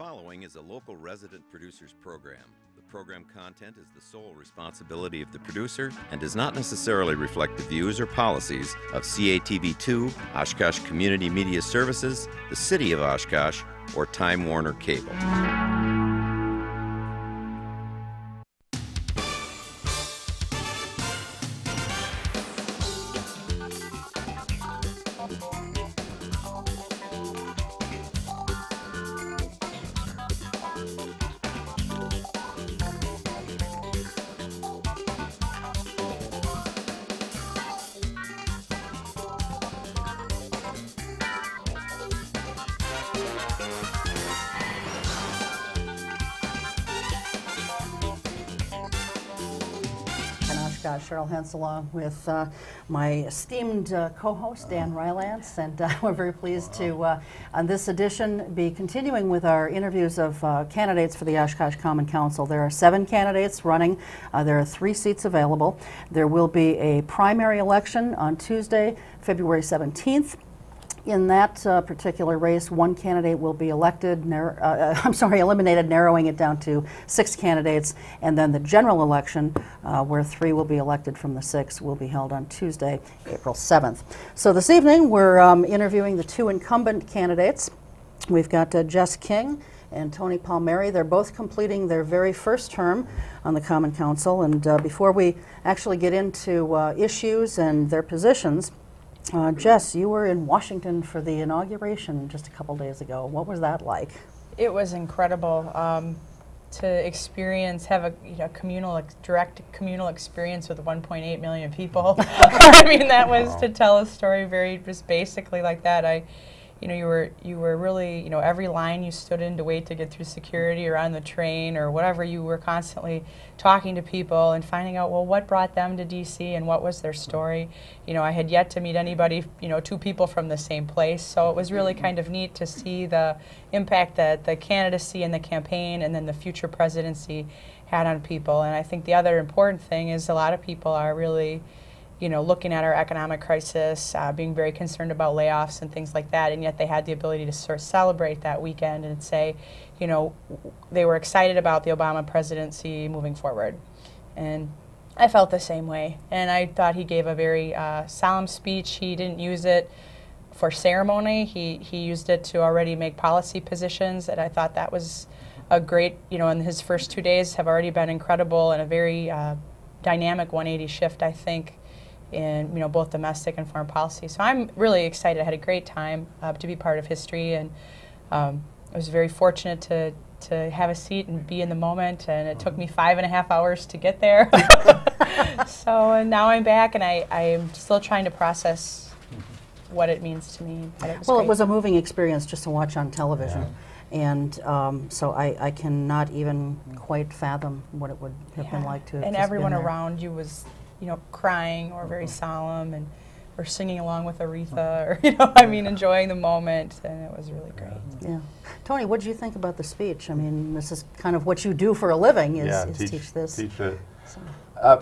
following is a local resident producers program. The program content is the sole responsibility of the producer and does not necessarily reflect the views or policies of CATV2, Oshkosh Community Media Services, the City of Oshkosh, or Time Warner Cable. Cheryl Hentz along with my esteemed co-host Dan Rylance, and we're very pleased to, on this edition, be continuing with our interviews of candidates for the Oshkosh Common Council. There are 7 candidates running. There are 3 seats available. There will be a primary election on Tuesday, February 17th. In that particular race, 1 candidate will be elected, eliminated, narrowing it down to 6 candidates, and then the general election, where 3 will be elected from the 6, will be held on Tuesday, April 7th. So this evening, we're interviewing the 2 incumbent candidates. We've got Jess King and Tony Palmeri. They're both completing their very first term on the Common Council, and before we actually get into issues and their positions, Jess, you were in Washington for the inauguration just a couple days ago. What was that like? It was incredible to experience, have a direct communal experience with 1.8 million people. I mean, that was to tell a story just basically like that. You were really, every line you stood in to wait to get through security or on the train or whatever, you were constantly talking to people and finding out, well, what brought them to D.C. and what was their story. I had yet to meet anybody, 2 people from the same place, so it was really kind of neat to see the impact that the candidacy and the campaign and then the future presidency had on people. And I think the other important thing is a lot of people are really looking at our economic crisis, being very concerned about layoffs and things like that, and yet they had the ability to sort of celebrate that weekend and say, they were excited about the Obama presidency moving forward. And I felt the same way. And I thought he gave a very solemn speech. He didn't use it for ceremony. He used it to already make policy positions, and I thought that was a great, and his first 2 days have already been incredible and a very dynamic 180 shift, I think, in both domestic and foreign policy. So I'm really excited. I had a great time to be part of history, and I was very fortunate to have a seat and be in the moment, and it took me 5.5 hours to get there. So and now I'm back, and I'm still trying to process what it means to me. But it was a moving experience just to watch on television. Yeah. And so I cannot even quite fathom what it would have been like to have And just everyone been there. around you was crying or very solemn or singing along with Aretha or, enjoying the moment, and it was really great. Yeah. Tony, what did you think about the speech? I mean, this is kind of what you do for a living, is teach this. Teach it.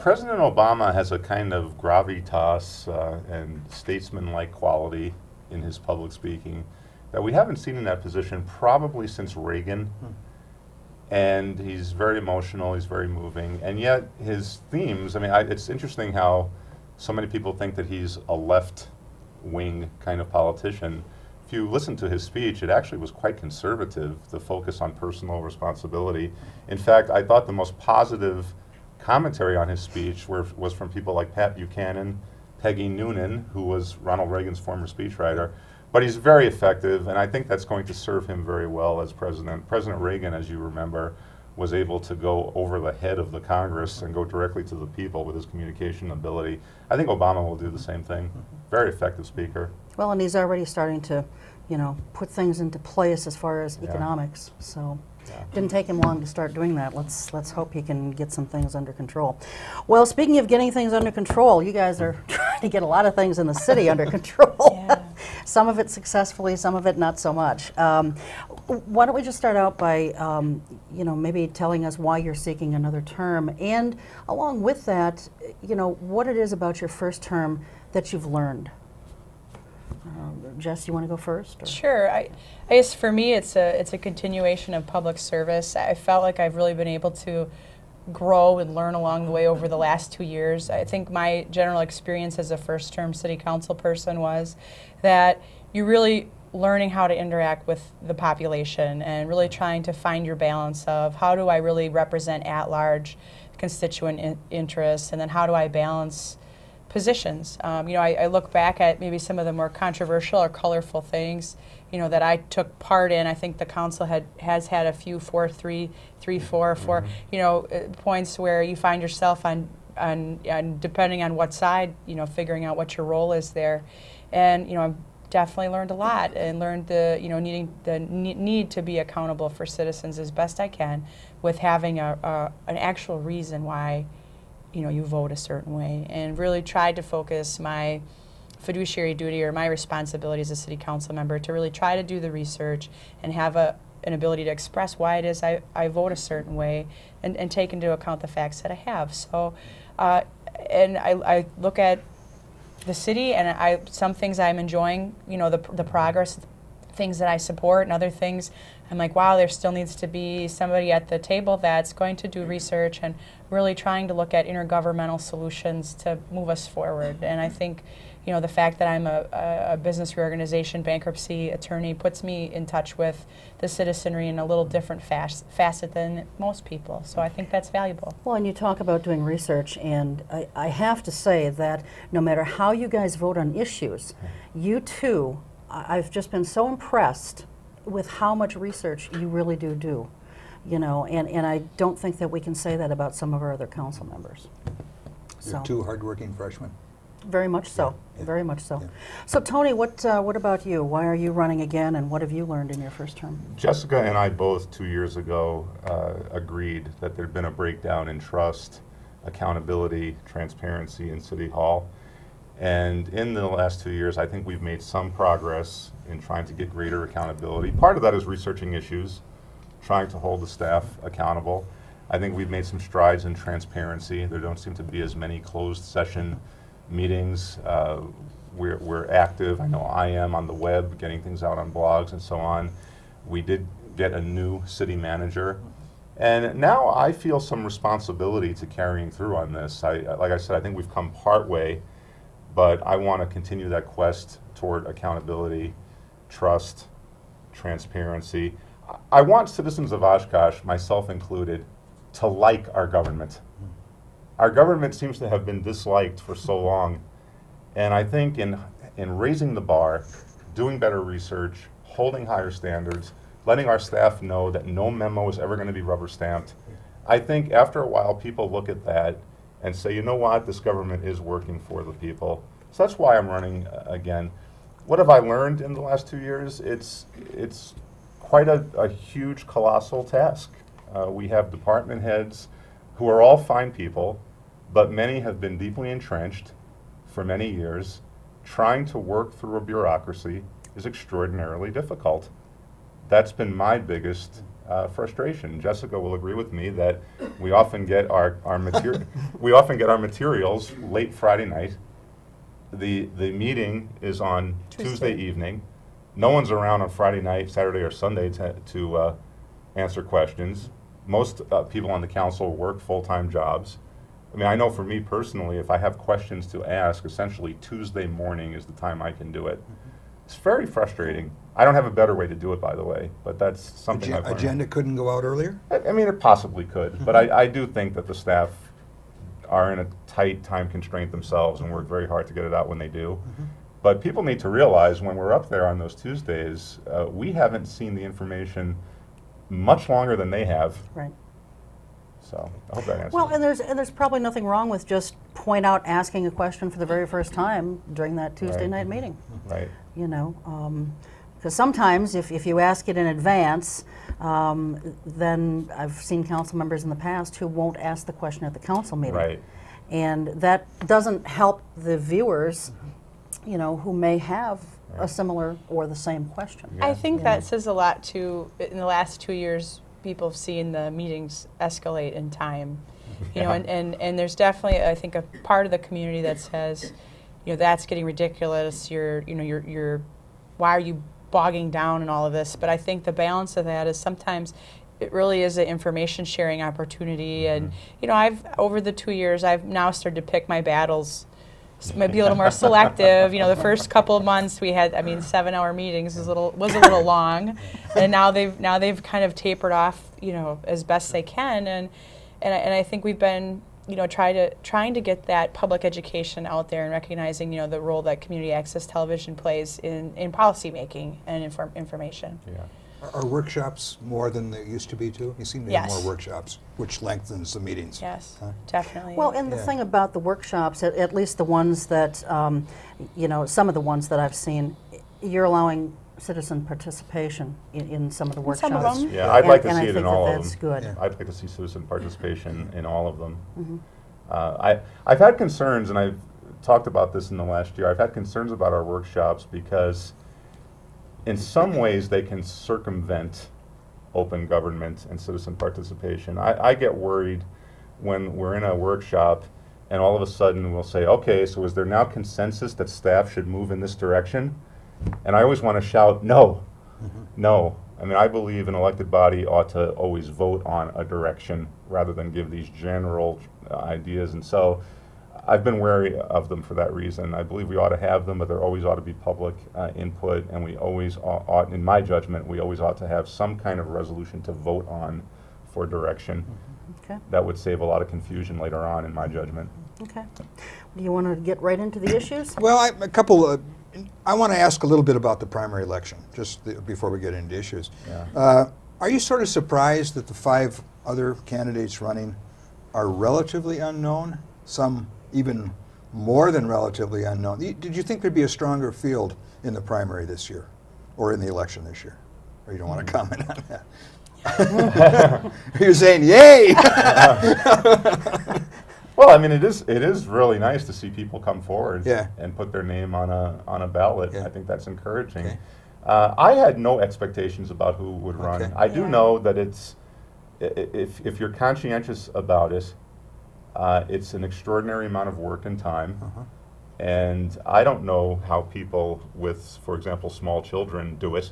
President Obama has a kind of gravitas and statesman-like quality in his public speaking that we haven't seen in that position probably since Reagan. And he's very emotional, he's very moving, and yet his themes, it's interesting how so many people think that he's a left-wing kind of politician. If you listen to his speech, it actually was quite conservative, the focus on personal responsibility. In fact, I thought the most positive commentary on his speech was from people like Pat Buchanan, Peggy Noonan, who was Ronald Reagan's former speechwriter. But he's very effective, and I think that's going to serve him very well as president. President Reagan, as you remember, was able to go over the head of the Congress and go directly to the people with his communication ability. I think Obama will do the same thing. Very effective speaker. Well, and he's already starting to, put things into place as far as economics. So didn't take him long to start doing that. Let's hope he can get some things under control. Well, speaking of getting things under control, you guys are trying to get a lot of things in the city under control. Some of it successfully, some of it not so much. Why don't we just start out by, maybe telling us why you're seeking another term, and along with that, what it is about your first term that you've learned. Jess, you want to go first? Or? Sure. I guess for me, it's a continuation of public service. I felt like I've really been able to grow and learn along the way over the last 2 years. I think my general experience as a first-term city council person was that you really learning how to interact with the population and really trying to find your balance of how do I really represent at-large constituent interests, and then how do I balance positions. You know, I look back at maybe some of the more controversial or colorful things, you know, that I took part in. I think the council has had a few 4-3, 3-4, you know, points where you find yourself on depending on what side, you know, figuring out what your role is there. And, you know, I've definitely learned a lot and learned the, you know, need to be accountable for citizens as best I can, with having an actual reason why, you know, you vote a certain way, and really tried to focus my fiduciary duty or my responsibility as a city council member to really try to do the research and have an ability to express why it is I vote a certain way, and take into account the facts that I have. So, and I look at the city, and some things I'm enjoying, you know, the progress, things that I support, and other things I'm like, wow, there still needs to be somebody at the table that's going to do research and really trying to look at intergovernmental solutions to move us forward. And I think, you know, the fact that I'm a business reorganization bankruptcy attorney puts me in touch with the citizenry in a little different facet than most people. So I think that's valuable. Well, and you talk about doing research, and I have to say that no matter how you guys vote on issues, you too, I've just been so impressed with how much research you really do, you know, and I don't think that we can say that about some of our other council members. You're two hardworking freshmen. Very much so. Yeah. Very much so. Yeah. So, Tony, what about you? Why are you running again, and what have you learned in your first term? Jessica and I both 2 years ago agreed that there'd been a breakdown in trust, accountability, transparency in City Hall. And in the last 2 years, I think we've made some progress in trying to get greater accountability. Part of that is researching issues, trying to hold the staff accountable. I think we've made some strides in transparency. There don't seem to be as many closed session meetings. We're active. I know I am on the web, getting things out on blogs and so on. We did get a new city manager. And now I feel some responsibility to carrying through on this. Like I said, I think we've come part way, but I want to continue that quest toward accountability, trust, transparency. I want citizens of Oshkosh, myself included, to like our government. Our government seems to have been disliked for so long, and I think in raising the bar, doing better research, holding higher standards, letting our staff know that no memo is ever going to be rubber stamped, I think after a while people look at that and say, you know what, this government is working for the people. So that's why I'm running again. What have I learned in the last 2 years? It's quite a huge, colossal task. We have department heads who are all fine people, but many have been deeply entrenched for many years. Trying to work through a bureaucracy is extraordinarily difficult. That's been my biggest frustration. Jessica will agree with me that we often get our materials late Friday night. The meeting is on Tuesday evening. No one's around on Friday night, Saturday, or Sunday to answer questions. Most people on the council work full-time jobs. I mean, I know for me personally, if I have questions to ask, essentially Tuesday morning is the time I can do it. It's very frustrating. I don't have a better way to do it, by the way, but that's something I've learned. Agenda couldn't go out earlier? I mean, it possibly could, but I do think that the staff are in a tight time constraint themselves and work very hard to get it out when they do. But people need to realize when we're up there on those Tuesdays, we haven't seen the information much longer than they have. Right. So I hope that answers. Well, and there's probably nothing wrong with just point out asking a question for the very first time during that Tuesday night meeting. Right. You know, because sometimes if you ask it in advance, then I've seen council members in the past who won't ask the question at the council meeting. Right. And that doesn't help the viewers, you know, who may have a similar or the same question. I think that says a lot too. In the last 2 years, people have seen the meetings escalate in time. You know, and there's definitely, I think, a part of the community that says, that's getting ridiculous. You're why are you bogging down in all of this? But I think the balance of that is sometimes it really is an information sharing opportunity. And over the 2 years, I've now started to pick my battles, maybe a little more selective. The first couple of months we had, 7-hour meetings was a little long, and now they've kind of tapered off, as best they can. And I think we've been, trying to get that public education out there and recognizing, the role that community access television plays in policy making and information. Yeah. Are workshops more than they used to be too? You seem to have more workshops, which lengthens the meetings. Yes, definitely. Well, and the thing about the workshops, at least the ones that, some of the ones that I've seen, you're allowing citizen participation in some of the workshops. Some of them. Yeah, I'd like to see it in all of them. That's good. Yeah. I'd like to see citizen participation in all of them. I've had concerns, and I've talked about this in the last year, I've had concerns about our workshops because in some ways they can circumvent open government and citizen participation. I get worried when we're in a workshop and all of a sudden we'll say, okay, so is there now consensus that staff should move in this direction? And I always want to shout, no, no. I believe an elected body ought to always vote on a direction rather than give these general ideas. And so I've been wary of them for that reason. I believe we ought to have them, but there always ought to be public input, and we always ought, in my judgment, we always ought to have some kind of resolution to vote on for direction. Okay. That would save a lot of confusion later on, in my judgment. Okay. Do you want to get right into the issues? Well, I want to ask a little bit about the primary election, just before we get into issues. Yeah. Are you sort of surprised that the 5 other candidates running are relatively unknown? Some even more than relatively unknown. Did you think there'd be a stronger field in the primary this year, or in the election this year? Or you don't want to comment on that? You're saying, yay! Well, it is really nice to see people come forward Yeah. and put their name on a ballot. Yeah. I think that's encouraging. Okay. I had no expectations about who would run. Okay. I do know that if you're conscientious about it, it's an extraordinary amount of work and time. And I don't know how people with, for example, small children do it.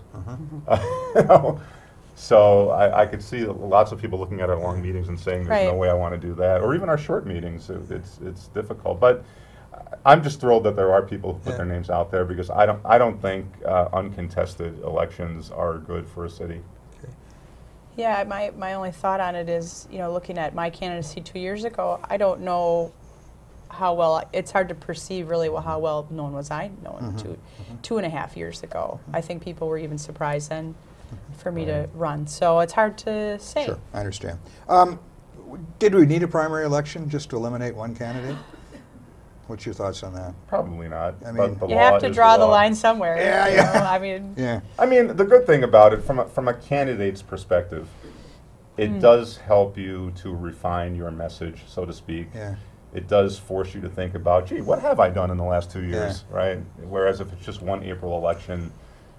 So I could see lots of people looking at our long meetings and saying, there's no way I want to do that. Or even our short meetings, it's difficult. But I'm just thrilled that there are people who put their names out there, because I don't think uncontested elections are good for a city. Yeah, my only thought on it is, looking at my candidacy 2 years ago, I don't know how well, it's hard to perceive really how well known was I known 2.5 years ago. I think people were even surprised then for me to run. So it's hard to say. Sure, I understand. Did we need a primary election just to eliminate one candidate? What's your thoughts on that? Probably not. I mean, but the you law have to is draw the law. line somewhere. Yeah. The good thing about it, from a candidate's perspective, it does help you to refine your message, so to speak. Yeah. It does force you to think about, gee, what have I done in the last 2 years, right? Whereas if it's just one April election,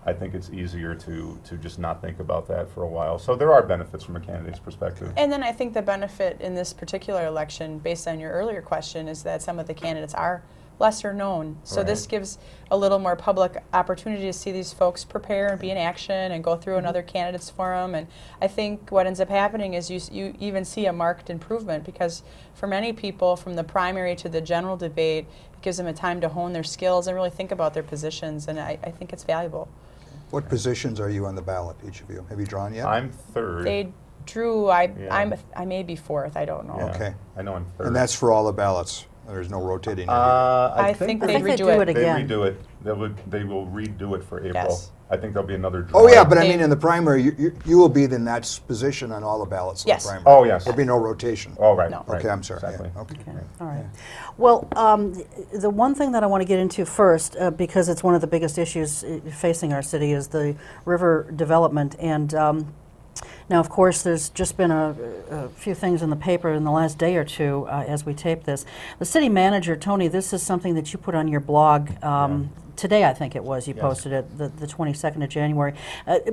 I think it's easier to just not think about that for a while. So there are benefits from a candidate's perspective. And then I think the benefit in this particular election, based on your earlier question, is that some of the candidates are lesser known. So this gives a little more public opportunity to see these folks prepare and be in action and go through another candidate's forum. And I think what ends up happening is you even see a marked improvement, because for many people, from the primary to the general debate, it gives them a time to hone their skills and really think about their positions, and I think it's valuable. What positions are you on the ballot, each of you? Have you drawn yet? I'm third. They drew, I may be fourth, I don't know. Yeah, Okay. I know I'm third. And that's for all the ballots. There's no rotating. I think they redo it again. They redo it. They will redo it for April. Yes. I think there'll be another draw. Oh yeah, but I mean in the primary, you will be in that position on all the ballots in Yes. the primary. Oh, yes. There'll be no rotation. Oh, right. No. Right. Okay, I'm sorry. Exactly. Yeah, okay. All right. Well, the one thing that I want to get into first, because it's one of the biggest issues facing our city, is the river development. And now, of course, there's just been a few things in the paper in the last day or two as we tape this. The city manager, Tony, this is something that you put on your blog today, I think it was. You posted it the 22nd of January.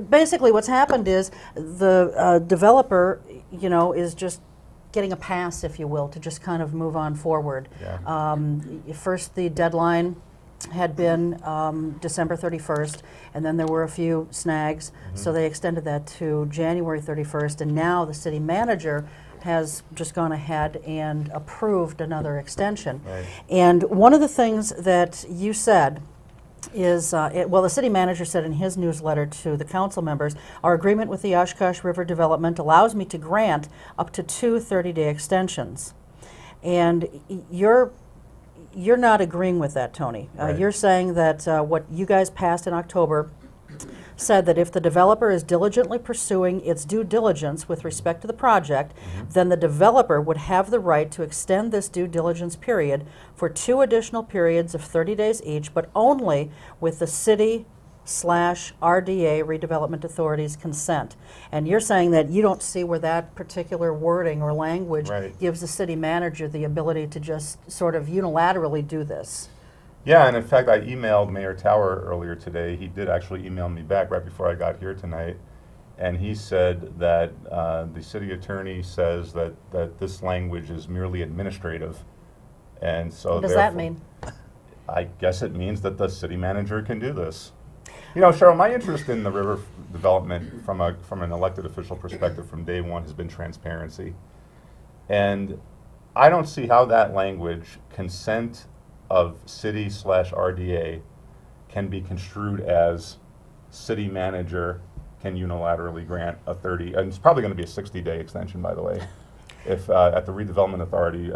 Basically, what's happened is the developer, is just getting a pass, if you will, to just kind of move on forward. Yeah. First, the deadline had been December 31st, and then there were a few snags, so they extended that to January 31st, and now the city manager has just gone ahead and approved another extension. Right. And one of the things that you said is, well, the city manager said in his newsletter to the council members, our agreement with the Oshkosh River Development allows me to grant up to 2 30-day extensions. And you're not agreeing with that, Tony. Right. You're saying that what you guys passed in October said that if the developer is diligently pursuing its due diligence with respect to the project, then the developer would have the right to extend this due diligence period for 2 additional periods of 30 days each, but only with the city/RDA redevelopment authority's consent. And you're saying that you don't see where that particular wording or language Right. gives the city manager the ability to just sort of unilaterally do this. Yeah, and in fact, I emailed Mayor Tower earlier today. He did actually email me back right before I got here tonight, and he said that the city attorney says that this language is merely administrative, and so What does that therefore- mean? I guess it means that the city manager can do this. You know, Cheryl, my interest in the river development from an elected official perspective from day one has been transparency, and I don't see how that language, consent of city/RDA, can be construed as city manager can unilaterally grant a 30, and it's probably going to be a 60-day extension, by the way. If at the redevelopment authority,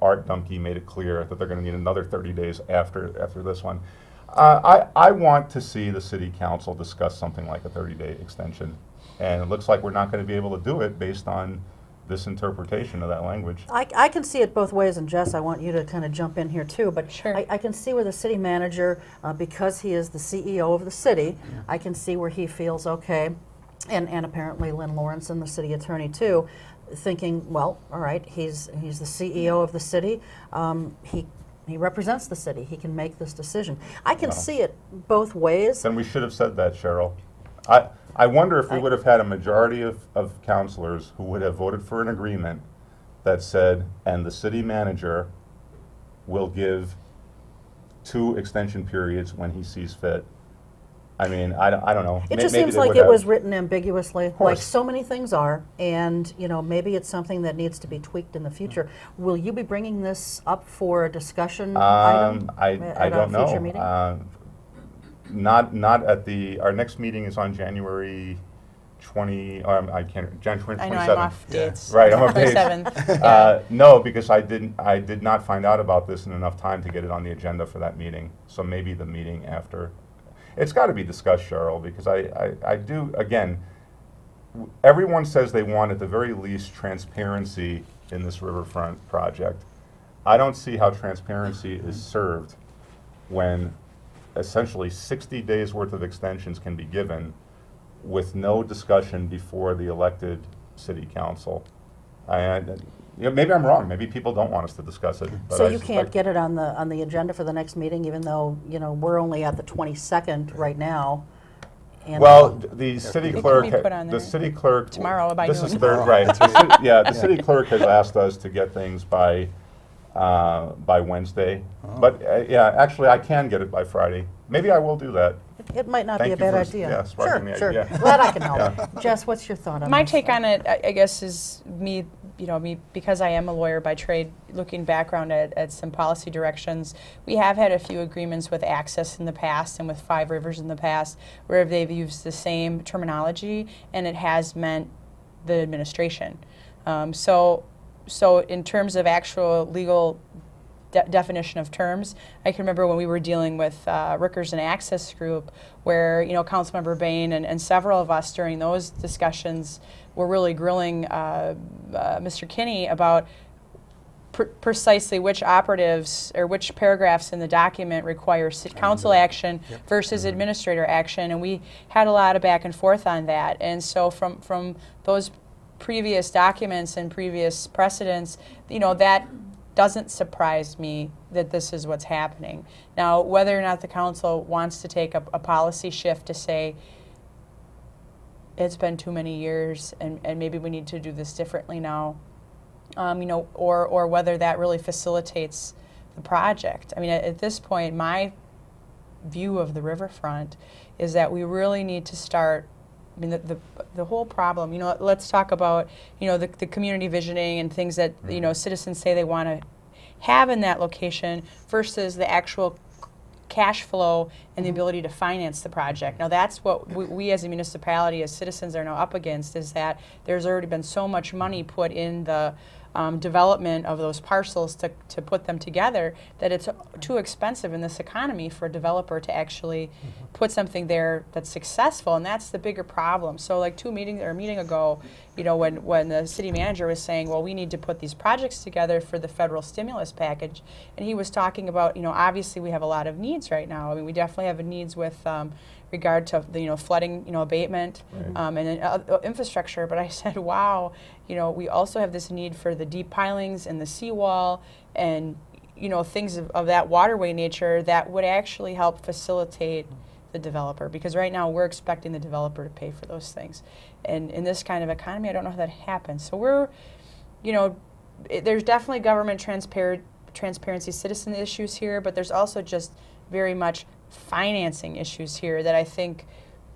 Art Dumke made it clear that they're going to need another 30 days after this one. I want to see the city council discuss something like a 30-day extension, and it looks like we're not going to be able to do it based on this interpretation of that language. I can see it both ways, and Jess, I want you to kind of jump in here too, but Sure. I can see where the city manager, because he is the CEO of the city, I can see where he feels okay, and apparently Lynn Lawrence and the city attorney too, thinking, well, all right, he's the CEO of the city, he represents the city, he can make this decision. I can see it both ways. Then we should have said that, Cheryl. I wonder if we would have had a majority of councilors who would have voted for an agreement that said, and the city manager will give 2 extension periods when he sees fit. I mean, I don't know. It just Maybe seems they like would it have. was written ambiguously, like course. so many things are, and you know, maybe it's something that needs to be tweaked in the future. Will you be bringing this up for a discussion item I at don't a future know. meeting? Not at our next meeting is on January 20, January 27th. I know I'm off dates. Right, I'm off dates. 27th. No, because I did not find out about this in enough time to get it on the agenda for that meeting. So maybe the meeting after. It's got to be discussed, Cheryl, because I do, again, everyone says they want at the very least transparency in this riverfront project. I don't see how transparency is served when essentially 60 days worth of extensions can be given with no discussion before the elected city council. Maybe I'm wrong. Maybe people don't want us to discuss it. But So I you can't suspect- get it on the agenda for the next meeting, even though, you know, we're only at the 22nd right now. And Well, the city It clerk, can be put on the there. city clerk. Tomorrow by This is noon. third, right. The city clerk has asked us to get things by Wednesday. But yeah, actually, I can get it by Friday. Maybe I will do that. it might not Thank be a you bad for idea. yeah, sparking the Sure, idea. sure. Glad I can help. Yeah. Jess, what's your thought on My this? take on it, I guess, is me because I am a lawyer by trade, looking background at some policy directions. We have had a few agreements with Access in the past and with Five Rivers in the past where they've used the same terminology and it has meant the administration. So in terms of actual legal definition of terms, I can remember when we were dealing with Rickers and Access Group, where Councilmember Bain and several of us during those discussions were really grilling Mr. Kinney about precisely which operatives or which paragraphs in the document require council action versus administrator action, and we had a lot of back and forth on that. And so from those previous documents and previous precedents, that doesn't surprise me that this is what's happening. Now, whether or not the council wants to take a policy shift to say it's been too many years and maybe we need to do this differently now, or whether that really facilitates the project. I mean, at this point, my view of the riverfront is that we really need to start. I mean, the whole problem, you know, let's talk about, you know, the community visioning and things that, you know, citizens say they want to have in that location versus the actual cash flow and the ability to finance the project. Now that's what we as a municipality, as citizens, are now up against, is that there's already been so much money put in the development of those parcels to put them together that it's too expensive in this economy for a developer to actually put something there that's successful, and that's the bigger problem. So like a meeting ago, you know, when the city manager was saying, well, we need to put these projects together for the federal stimulus package, and he was talking about, you know, obviously we have a lot of needs right now. I mean, we definitely have needs with regard to the, you know, flooding, you know, abatement, and infrastructure. But I said, wow, you know, we also have this need for the deep pilings and the seawall and, you know, things of that waterway nature that would actually help facilitate the developer, because right now we're expecting the developer to pay for those things, and in this kind of economy I don't know how that happens. So we're, you know, there's definitely government transparency, citizen issues here, but there's also just very much financing issues here that I think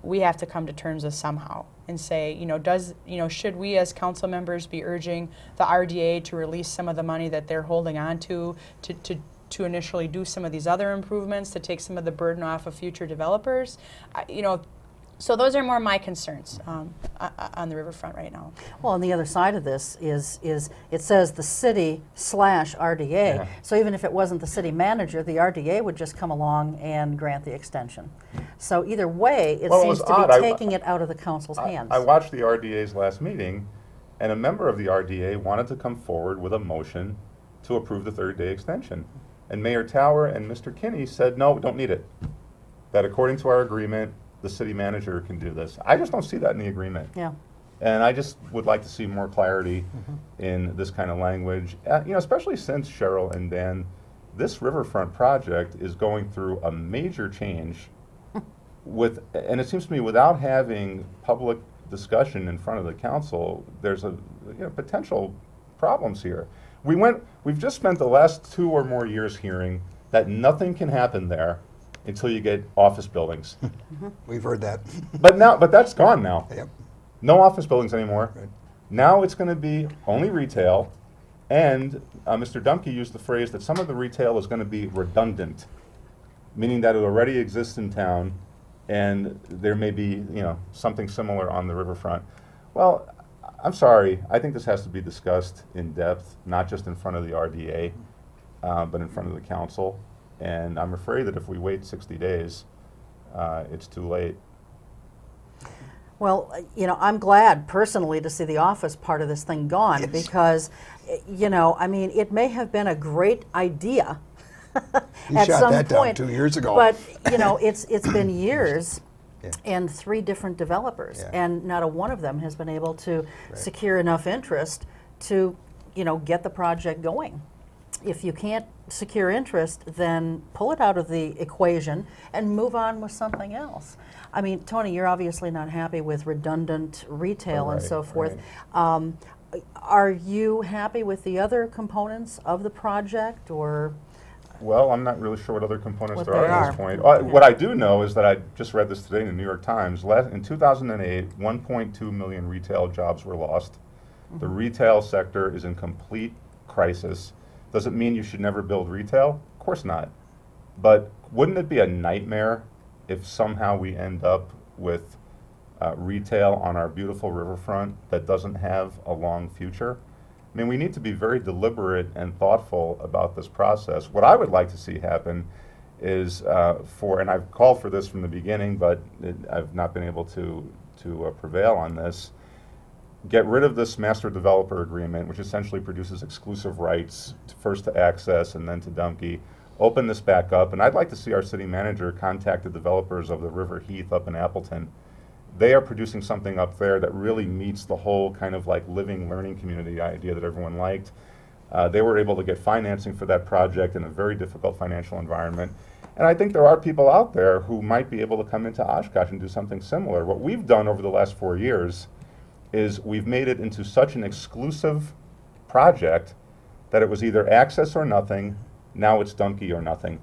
we have to come to terms with somehow and say, you know, should we as council members be urging the RDA to release some of the money that they're holding on to initially do some of these other improvements, to take some of the burden off of future developers? You know, so those are more my concerns on the riverfront right now. Well, and the other side of this is it says the city/RDA. Yeah. So even if it wasn't the city manager, the RDA would just come along and grant the extension. So either way, it seems to be taking it out of the council's hands. I watched the RDA's last meeting, and a member of the RDA wanted to come forward with a motion to approve the third-day extension. And Mayor Tower and Mr. Kinney said, no, we don't need it. That according to our agreement, the city manager can do this. I just don't see that in the agreement. Yeah. And I just would like to see more clarity in this kind of language. You know, especially since, Cheryl and Dan, this riverfront project is going through a major change and it seems to me without having public discussion in front of the council, there's potential problems here. We've just spent the last 2 or more years hearing that nothing can happen there until you get office buildings. We've heard that. But that's gone now. Yep. No office buildings anymore. Right. Now it's going to be only retail, and Mr. Dumke used the phrase that some of the retail is going to be redundant, meaning that it already exists in town, and there may be, you know, something similar on the riverfront. Well, I'm sorry. I think this has to be discussed in depth, not just in front of the RDA, but in front of the council. And I'm afraid that if we wait 60 days, it's too late. Well, you know, I'm glad personally to see the office part of this thing gone, yes, because, you know, I mean, it may have been a great idea at some point, down 2 years ago. But, you know, it's been years yeah, and 3 different developers, yeah, and not a one of them has been able to secure enough interest to, you know, get the project going. If you can't secure interest, then pull it out of the equation and move on with something else. I mean, Tony, you're obviously not happy with redundant retail and so forth. Right. Are you happy with the other components of the project, or? Well, I'm not really sure what other components there are at this point. Yeah. What I do know is that I just read this today in the New York Times. In 2008, 1.2 million retail jobs were lost. The retail sector is in complete crisis. Does it mean you should never build retail? Of course not. But wouldn't it be a nightmare if somehow we end up with retail on our beautiful riverfront that doesn't have a long future? I mean, we need to be very deliberate and thoughtful about this process. What I would like to see happen is and I've called for this from the beginning, but I've not been able to prevail on this. Get rid of this master developer agreement, which essentially produces exclusive rights, first to access and then to Dumke. Open this back up, and I'd like to see our city manager contact the developers of the River Heath up in Appleton. They are producing something up there that really meets the whole kind of like living, learning community idea that everyone liked. They were able to get financing for that project in a very difficult financial environment. And I think there are people out there who might be able to come into Oshkosh and do something similar. What we've done over the last 4 years is we've made it into such an exclusive project that it was either access or nothing. Now it's Dumke or nothing.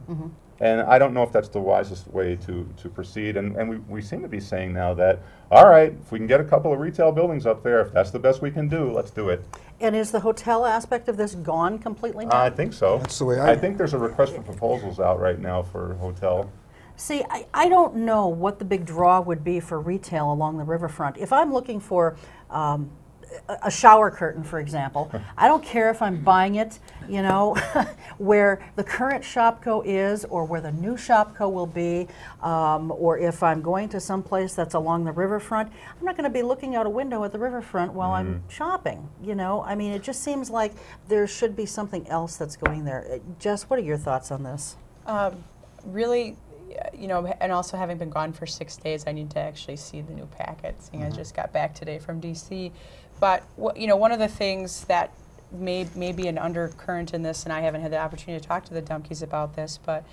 And I don't know if that's the wisest way to proceed. And we seem to be saying now that, all right, if we can get a couple of retail buildings up there, if that's the best we can do, let's do it. And is the hotel aspect of this gone completely now? I think so. That's the way I think there's a request for proposals out right now for hotel. See, I don't know what the big draw would be for retail along the riverfront. If I'm looking for a shower curtain, for example, I don't care if I'm buying it, you know, where the current Shopko is or where the new Shopko will be, or if I'm going to some place that's along the riverfront, I'm not going to be looking out a window at the riverfront while I'm shopping, you know. I mean, it just seems like there should be something else that's going there. Jess, what are your thoughts on this? Really, you know, and also having been gone for 6 days, I need to actually see the new packet, seeing I just got back today from DC. But, you know, one of the things that may be an undercurrent in this, and I haven't had the opportunity to talk to the Dumkies about this, but,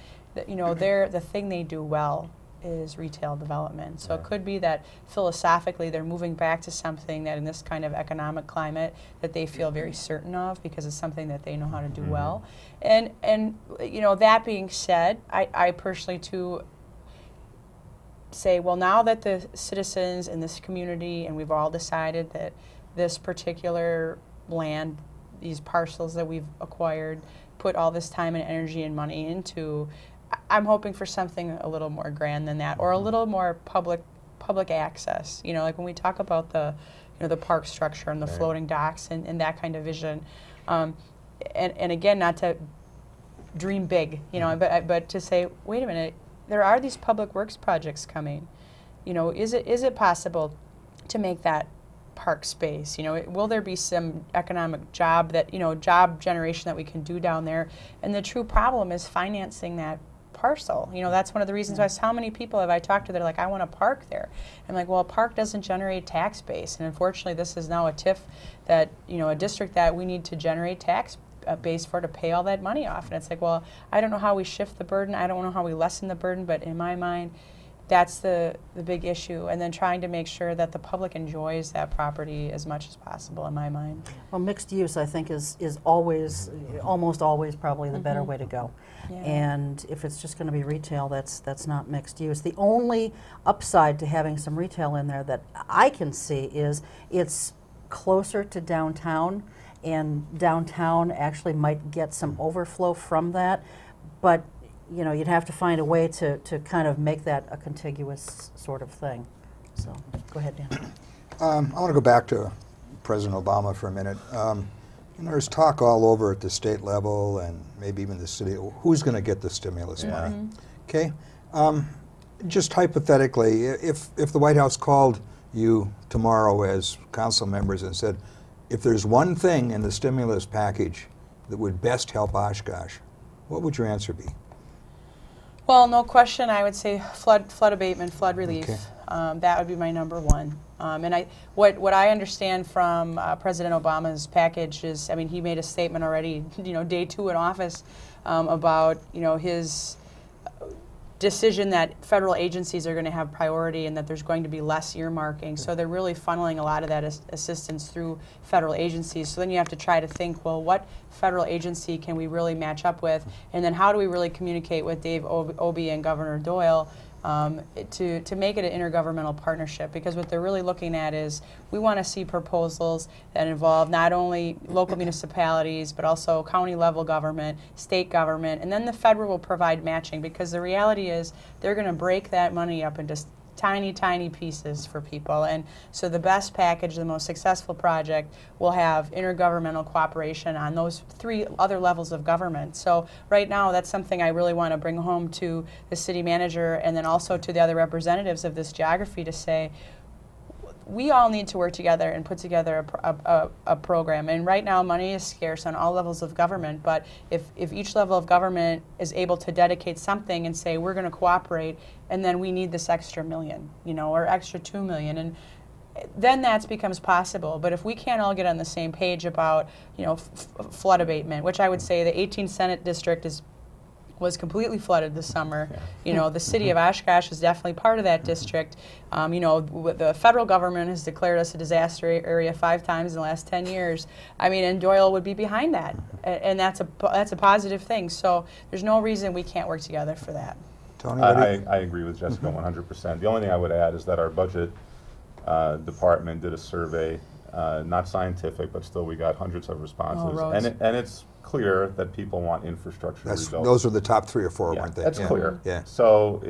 you know, the thing they do well is retail development. So it could be that philosophically they're moving back to something that in this kind of economic climate that they feel very certain of because it's something that they know how to do well. And you know, that being said, I personally too say, well, now that the citizens in this community and we've all decided that this particular land, these parcels that we've acquired, put all this time and energy and money into, I'm hoping for something a little more grand than that, or a little more public access. You know, like when we talk about the, you know, the park structure and the floating docks and that kind of vision, and again, not to dream big, you know, but to say, wait a minute, there are these public works projects coming. You know, is it possible to make that park space? You know, will there be some economic job generation that we can do down there? And the true problem is financing that parcel. You know, that's one of the reasons why how many people have I talked to that are like, I want a park there. I'm like, well, a park doesn't generate tax base. And unfortunately, this is now a TIF that, you know, a district that we need to generate tax base for to pay all that money off. And it's like, well, I don't know how we shift the burden. I don't know how we lessen the burden, but in my mind, that's the big issue, and then trying to make sure that the public enjoys that property as much as possible, in my mind. Well, mixed use, I think, is always, almost always, probably the better way to go. Yeah. And if it's just going to be retail, that's not mixed use. The only upside to having some retail in there that I can see is it's closer to downtown, and downtown actually might get some overflow from that, but you know, you'd have to find a way to kind of make that a contiguous sort of thing. So, go ahead, Dan. I want to go back to President Obama for a minute. You know, there's talk all over at the state level and maybe even the city, who's going to get the stimulus money? Okay? Just hypothetically, if the White House called you tomorrow as council members and said, if there's one thing in the stimulus package that would best help Oshkosh, what would your answer be? Well, no question, I would say flood abatement, flood relief. Okay. That would be my number one. And what I understand from President Obama's package is, I mean, he made a statement already, you know, day 2 in office about, you know, his decision that federal agencies are going to have priority and that there's going to be less earmarking. So they're really funneling a lot of that assistance through federal agencies. So then you have to try to think, well, what federal agency can we really match up with? And then how do we really communicate with Dave Obey and Governor Doyle to make it an intergovernmental partnership? Because what they're really looking at is we want to see proposals that involve not only local municipalities but also county level government, state government, and then the federal will provide matching, because the reality is they're going to break that money up into tiny pieces for people. And so the best package, the most successful project, will have intergovernmental cooperation on those 3 other levels of government. So right now, that's something I really want to bring home to the city manager and then also to the other representatives of this geography to say, we all need to work together and put together a program. And right now, money is scarce on all levels of government, but if each level of government is able to dedicate something and say, we're going to cooperate, and then we need this extra $1 million, you know, or extra $2 million, and then that becomes possible. But if we can't all get on the same page about, you know, flood abatement, which I would say the 18th Senate District was completely flooded this summer. You know, the city of Oshkosh is definitely part of that district. You know, the federal government has declared us a disaster area 5 times in the last 10 years. I mean, and Doyle would be behind that, and that's a positive thing. So there's no reason we can't work together for that. Tony, I agree with Jessica 100%. The only thing I would add is that our budget department did a survey, not scientific, but still we got hundreds of responses, and it's clear that people want infrastructure rebuilt. Those are the top 3 or 4, weren't they? That's clear. Yeah. So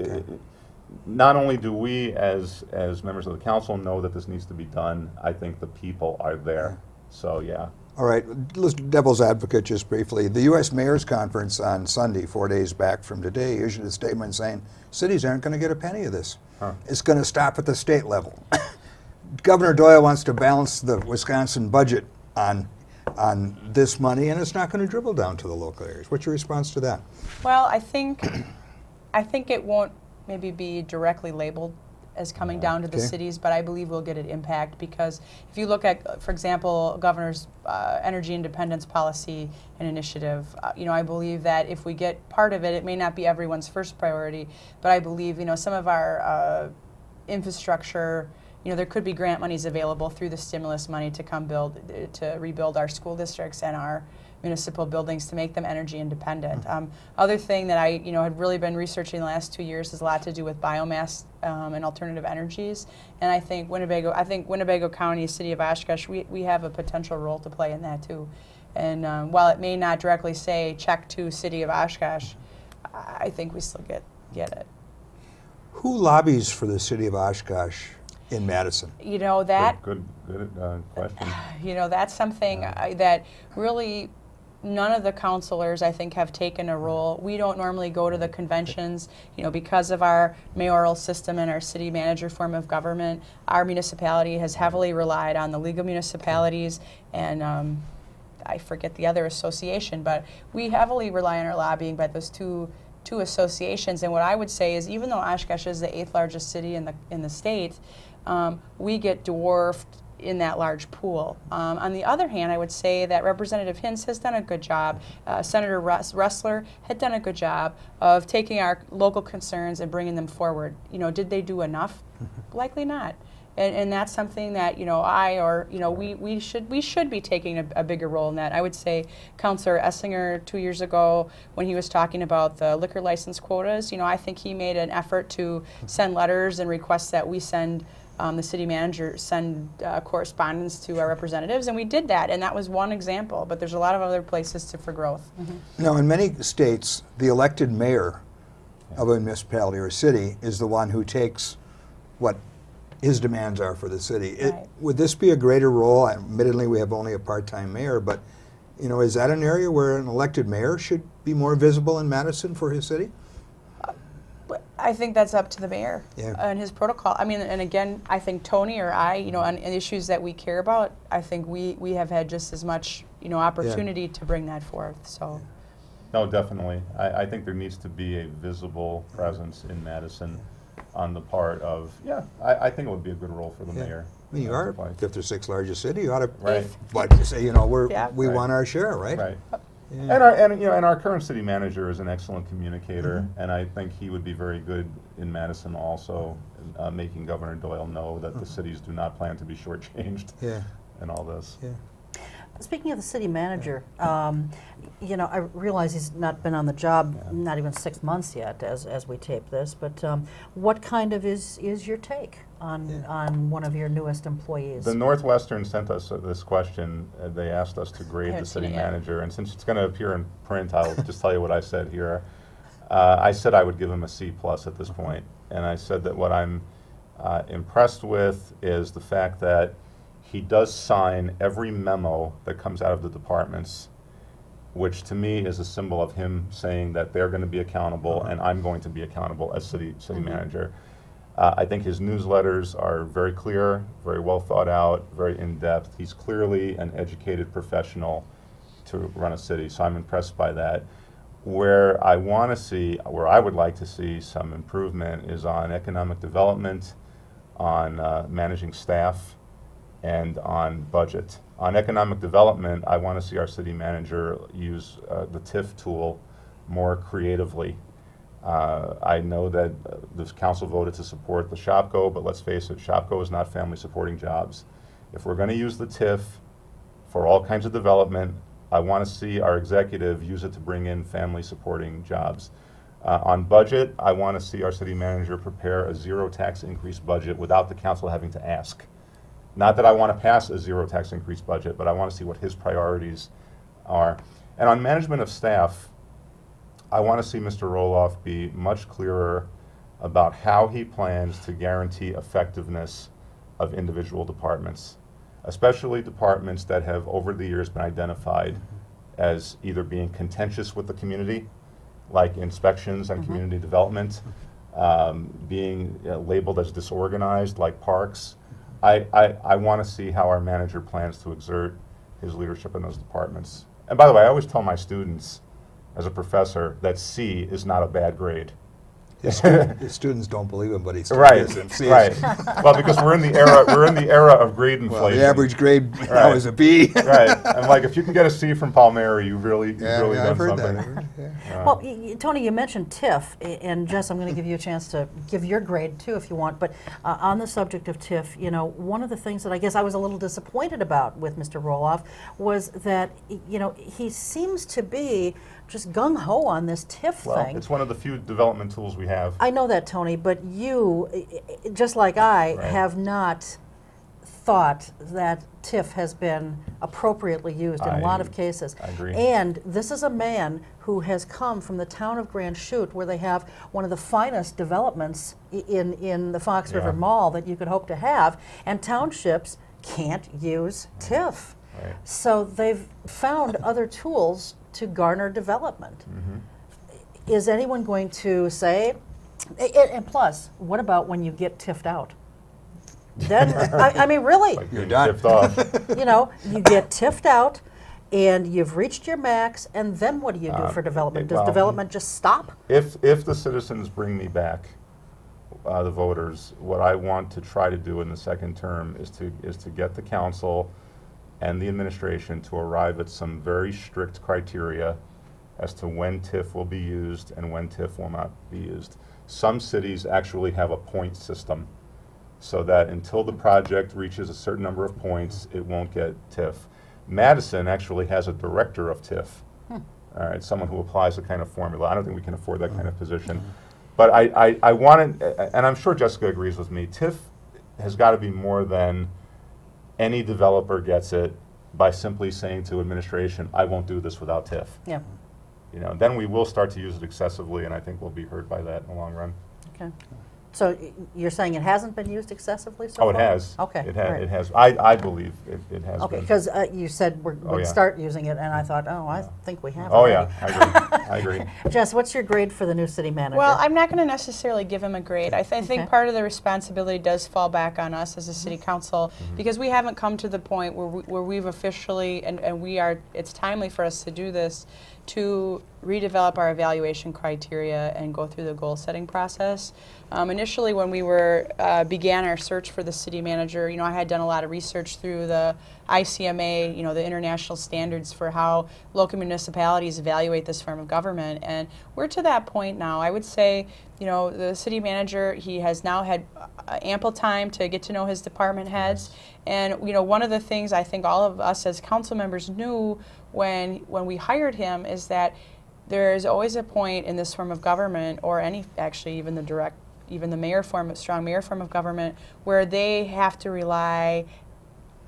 not only do we as members of the council know that this needs to be done, I think the people are there. So yeah. All right, let's devil's advocate just briefly. The U.S. Mayor's Conference on Sunday, 4 days back from today, issued a statement saying cities aren't going to get a penny of this. It's going to stop at the state level. Governor Doyle wants to balance the Wisconsin budget on this money, and it's not going to dribble down to the local areas. What's your response to that? Well, I think it won't maybe be directly labeled as coming down to the cities, but I believe we'll get an impact, because if you look at, for example, Governor's energy independence policy and initiative, you know, I believe that if we get part of it, it may not be everyone's first priority, but I believe, you know, some of our infrastructure, you know, there could be grant monies available through the stimulus money to come to rebuild our school districts and our municipal buildings to make them energy independent. Other thing that I, you know, had really been researching the last 2 years has a lot to do with biomass and alternative energies. And I think Winnebago County, City of Oshkosh, we have a potential role to play in that too. And while it may not directly say check to City of Oshkosh, I think we still get it. Who lobbies for the City of Oshkosh in Madison? You know, that good question. You know, that's something that really none of the councilors, I think, have taken a role. We don't normally go to the conventions, you know, because of our mayoral system and our city manager form of government. Our municipality has heavily relied on the League of Municipalities and I forget the other association, but we heavily rely on our lobbying by those two associations. And what I would say is, even though Oshkosh is the 8th largest city in the state, we get dwarfed in that large pool. On the other hand, I would say that Representative Hentz has done a good job. Senator Ressler had done a good job of taking our local concerns and bringing them forward. You know, did they do enough? Likely not. And that's something that, you know, we should be taking a bigger role in that. I would say Councilor Essinger 2 years ago, when he was talking about the liquor license quotas, you know, I think he made an effort to send letters and request that we send the city manager send correspondence to our representatives, and we did that, and that was one example, but there's a lot of other places for growth. Now, in many states, the elected mayor of a municipality or city is the one who takes what his demands are for the city. Right. Would this be a greater role? Admittedly, we have only a part-time mayor, but you know, is that an area where an elected mayor should be more visible in Madison for his city? I think that's up to the mayor and his protocol. I mean, and again, I think Tony or I, you know, on issues that we care about, I think we have had just as much, you know, opportunity to bring that forth. So. No, definitely. I think there needs to be a visible presence in Madison on the part of, I think it would be a good role for the mayor. I mean, you are 5th or 6th largest city. You ought to, but say, you know, we want our share, right? Right. Yeah. And our current city manager is an excellent communicator, and I think he would be very good in Madison also, making Governor Doyle know that the cities do not plan to be shortchanged in all this. Speaking of the city manager, you know, I realize he's not been on the job, not even 6 months yet as we tape this, but what kind of is your take on one of your newest employees? The Northwestern sent us this question. They asked us to grade the city manager, and since it's going to appear in print, I'll just tell you what I said here. I said I would give him a C+ at this point, and I said that what I'm impressed with is the fact that he does sign every memo that comes out of the departments, which to me is a symbol of him saying that they're going to be accountable and I'm going to be accountable as city manager. I think his newsletters are very clear, very well thought out, very in-depth. He's clearly an educated professional to run a city, so I'm impressed by that. Where I would like to see some improvement is on economic development, on managing staff, and on budget. On economic development, I want to see our city manager use the TIF tool more creatively. I know that this council voted to support the ShopGo, but let's face it, ShopGo is not family supporting jobs. If we're going to use the TIF for all kinds of development, I want to see our executive use it to bring in family supporting jobs. On budget, I want to see our city manager prepare a zero tax increase budget without the council having to ask. Not that I want to pass a zero tax increase budget, but I want to see what his priorities are. And on management of staff, I want to see Mr. Roloff be much clearer about how he plans to guarantee effectiveness of individual departments, especially departments that have over the years been identified as either being contentious with the community, like inspections and community development, being labeled as disorganized, like parks. I want to see how our manager plans to exert his leadership in those departments. And by the way, I always tell my students, as a professor, that C is not a bad grade. His students don't believe him, but he's right. Well, because we're in the era of grade inflation. Well, the average grade now is a B. Right. And like, if you can get a C from Palmeri, you've really done something. Well, Tony, you mentioned TIF, and Jess, I'm going to give you a chance to give your grade too, if you want. But on the subject of TIF, you know, one of the things that I guess I was a little disappointed about with Mr. Roloff was that, you know, he seems to be just gung-ho on this TIF thing. It's one of the few development tools we have. I know that, Tony, but you, just like I, have not thought that TIF has been appropriately used in a lot of cases. I agree. And this is a man who has come from the town of Grand Chute, where they have one of the finest developments in the Fox River Mall that you could hope to have, and townships can't use TIF. Right. So they've found other tools to garner development. Is anyone going to say, and plus, what about when you get TIF'd out? Then, I mean, really, like you're done. Off. You know, you get TIF'd out, and you've reached your max, and then what do you do for development? Does development just stop? If the citizens bring me back, the voters, what I want to try to do in the second term is to get the council and the administration to arrive at some very strict criteria as to when TIF will be used and when TIF will not be used. Some cities actually have a point system, so that until the project reaches a certain number of points, it won't get TIF. Madison actually has a director of TIF, all right, someone who applies a kind of formula. I don't think we can afford that kind of position. But I want it, and I'm sure Jessica agrees with me, TIF has got to be more than any developer gets it by simply saying to administration, I won't do this without TIF. Yeah. You know, then we will start to use it excessively, and I think we'll be hurt by that in the long run. Okay. So you're saying it hasn't been used excessively so far? Oh, it has. Okay. It has. I believe it has okay, been. because you said we'd start using it, and I thought, oh, I think we have Oh, already. yeah, I agree. Jess, what's your grade for the new city manager? Well, I'm not going to necessarily give him a grade. I think part of the responsibility does fall back on us as a city council, because we haven't come to the point where we've officially, and we are, it's timely for us to do this, to redevelop our evaluation criteria and go through the goal setting process. Initially, when we began our search for the city manager, you know, I had done a lot of research through the ICMA, you know, the international standards for how local municipalities evaluate this form of government, and we're to that point now. I would say, you know, the city manager, he has now had ample time to get to know his department heads, and you know, one of the things I think all of us as council members knew when we hired him is that there is always a point in this form of government, or any, actually even the mayor form, strong mayor form of government, where they have to rely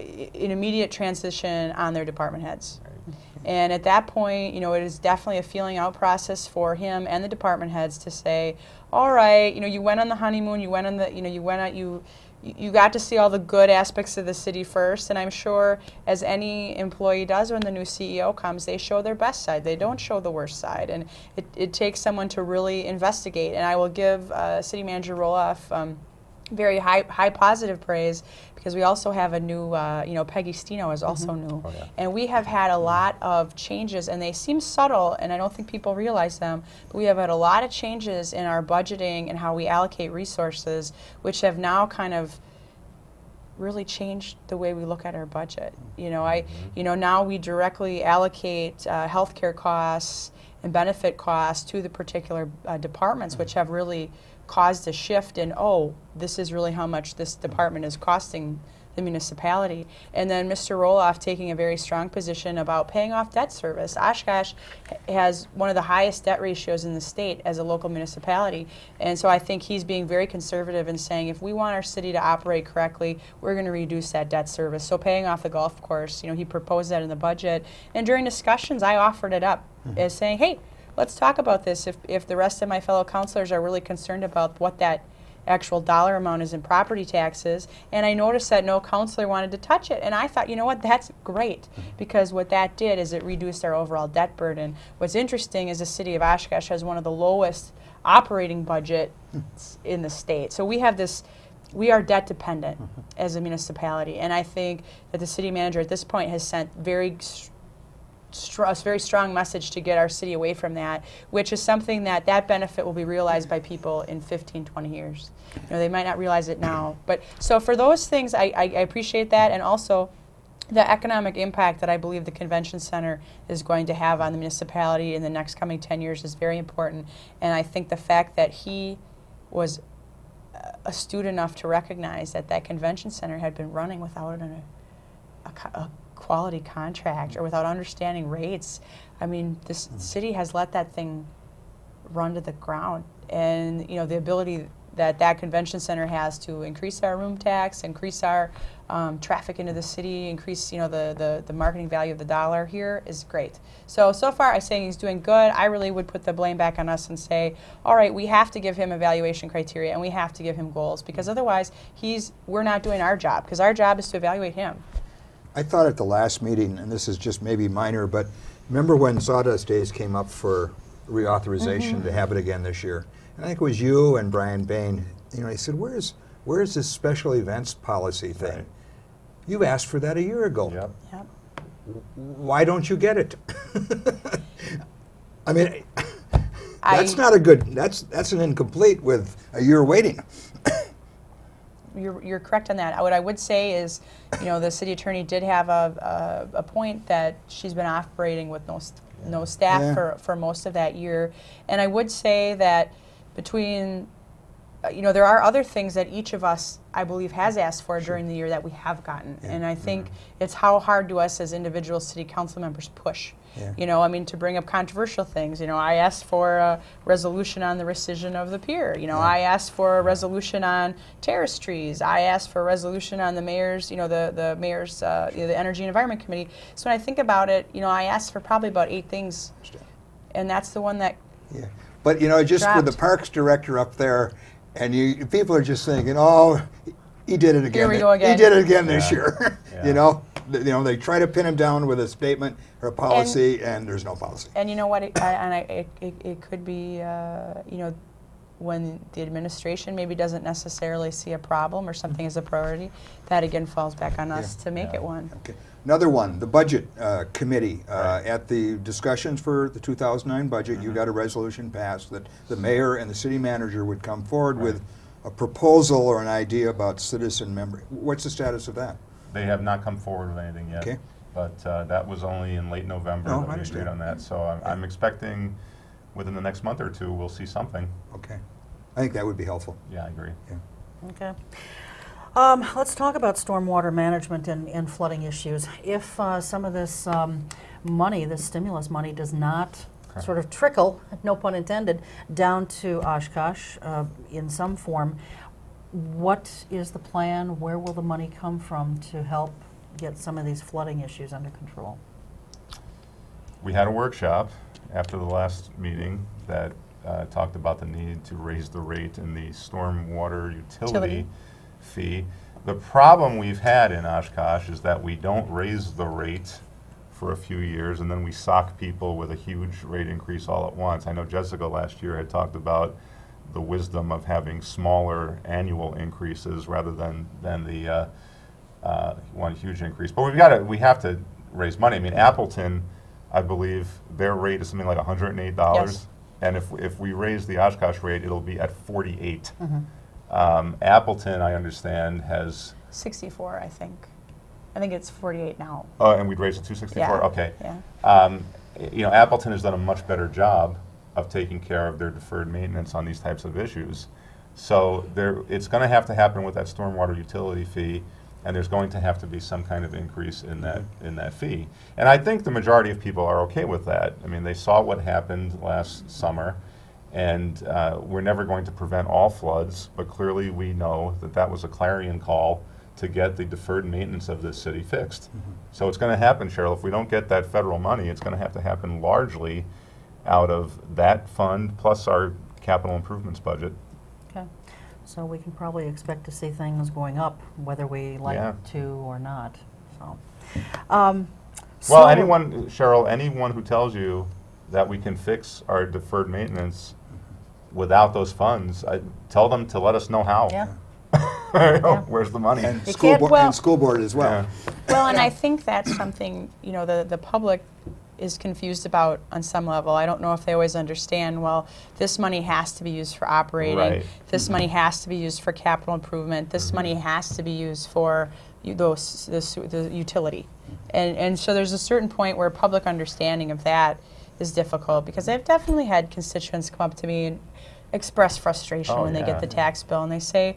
in immediate transition on their department heads. And at that point, you know, it is definitely a feeling out process for him and the department heads to say, all right, you know, you went on the honeymoon, you went on the, you know, you got to see all the good aspects of the city first, and I'm sure as any employee does when the new CEO comes, they show their best side. They don't show the worst side, and it takes someone to really investigate. And I will give City Manager Roloff very high positive praise, because we also have a new, you know, Peggy Stino is also new. Oh, yeah. And we have had a lot of changes, and they seem subtle, and I don't think people realize them, but we have had a lot of changes in our budgeting and how we allocate resources, which have now kind of really changed the way we look at our budget. Now we directly allocate healthcare costs and benefit costs to the particular departments, which have really caused a shift in, oh, this is really how much this department is costing the municipality. And then Mr. Roloff taking a very strong position about paying off debt service. Oshkosh has one of the highest debt ratios in the state as a local municipality. And so I think he's being very conservative in saying if we want our city to operate correctly, we're going to reduce that debt service. So paying off the golf course, he proposed that in the budget. And during discussions, I offered it up as saying, hey, let's talk about this. If the rest of my fellow councilors are really concerned about what that actual dollar amount is in property taxes, and I noticed that no councilor wanted to touch it. And I thought, you know what, that's great, because what that did is it reduced our overall debt burden. What's interesting is the city of Oshkosh has one of the lowest operating budgets in the state. So we are debt dependent as a municipality, and I think that the city manager at this point has sent a very strong message to get our city away from that, which is something that benefit will be realized by people in 15, 20 years. They might not realize it now. But so for those things, I appreciate that, and also the economic impact that I believe the convention center is going to have on the municipality in the next coming 10 years is very important. And I think the fact that he was astute enough to recognize that convention center had been running without a quality contract or without understanding rates. I mean, this city has let that thing run to the ground. And the ability that convention center has to increase our room tax, increase our traffic into the city, increase the marketing value of the dollar here is great. So far I'm saying he's doing good. I really would put the blame back on us and say, all right, we have to give him evaluation criteria and we have to give him goals, because otherwise we're not doing our job, because our job is to evaluate him. I thought at the last meeting, and this is just maybe minor, but remember when Sawdust Days came up for reauthorization to have it again this year? And I think it was you and Brian Bain. He said, "Where's this special events policy thing? Right. You asked for that a year ago. Yep. Why don't you get it?" I mean, that's not a good. That's an incomplete with a year waiting. You're correct on that. What I would say is, the city attorney did have a point that she's been operating with no staff for most of that year, and I would say that between, there are other things that each of us, I believe, has asked for during the year that we have gotten, and I think it's how hard do us as individual city council members push. To bring up controversial things. I asked for a resolution on the rescission of the pier. I asked for a resolution on terrace trees. I asked for a resolution on the mayor's, the mayor's, the Energy and Environment Committee. So when I think about it, I asked for probably about 8 things, and that's the one that. Yeah, but just dropped. with the parks director up there, and people are just thinking, oh, he did it again. Here we go again. He did it again this year. Yeah. They try to pin him down with a statement or a policy, and there's no policy. And you know what? It could be, when the administration maybe doesn't necessarily see a problem or something as a priority, that again falls back on us to make it one. Okay. Another one, the budget committee. At the discussions for the 2009 budget, you got a resolution passed that the mayor and the city manager would come forward with a proposal or an idea about citizen memory. What's the status of that? They have not come forward with anything yet. Okay. But that was only in late November that we agreed on that. So I'm expecting within the next month or two we'll see something. Okay. I think that would be helpful. Yeah, I agree. Yeah. Okay. Let's talk about stormwater management and flooding issues. If some of this money, this stimulus money, does not sort of trickle, no pun intended, down to Oshkosh in some form, what is the plan? Where will the money come from to help get some of these flooding issues under control? We had a workshop after the last meeting that talked about the need to raise the rate in the stormwater utility fee. The problem we've had in Oshkosh is that we don't raise the rate for a few years and then we sock people with a huge rate increase all at once. I know Jessica last year had talked about the wisdom of having smaller annual increases rather than the one huge increase. But we have to raise money. I mean, Appleton, I believe their rate is something like $108. Yes. And if we raise the Oshkosh rate, it'll be at $48. Appleton, I understand, has 64, I think. I think it's 48 now. Oh, and we'd raise it to 264? Yeah. Okay. Yeah. You know, Appleton has done a much better job of taking care of their deferred maintenance on these types of issues. So it's going to happen with that stormwater utility fee, and there's going to have to be some kind of increase in that fee. And I think the majority of people are okay with that. I mean, they saw what happened last summer, and we're never going to prevent all floods, but clearly we know that that was a clarion call to get the deferred maintenance of this city fixed. So it's going to happen, Cheryl. If we don't get that federal money, it's going to happen largely out of that fund plus our capital improvements budget. Okay. So we can probably expect to see things going up, whether we like to or not. So, well, anyone who tells you that we can fix our deferred maintenance without those funds, I tell them to let us know how. Yeah. Where's the money? And school board as well. Yeah. Well, and I think that's something, you know, the public is confused about on some level. I don't know if they always understand, well, this money has to be used for operating. Right. This money has to be used for capital improvement. This money has to be used for the utility. And so there's a certain point where public understanding of that is difficult, because I've definitely had constituents come up to me and express frustration when they get the tax bill, and they say,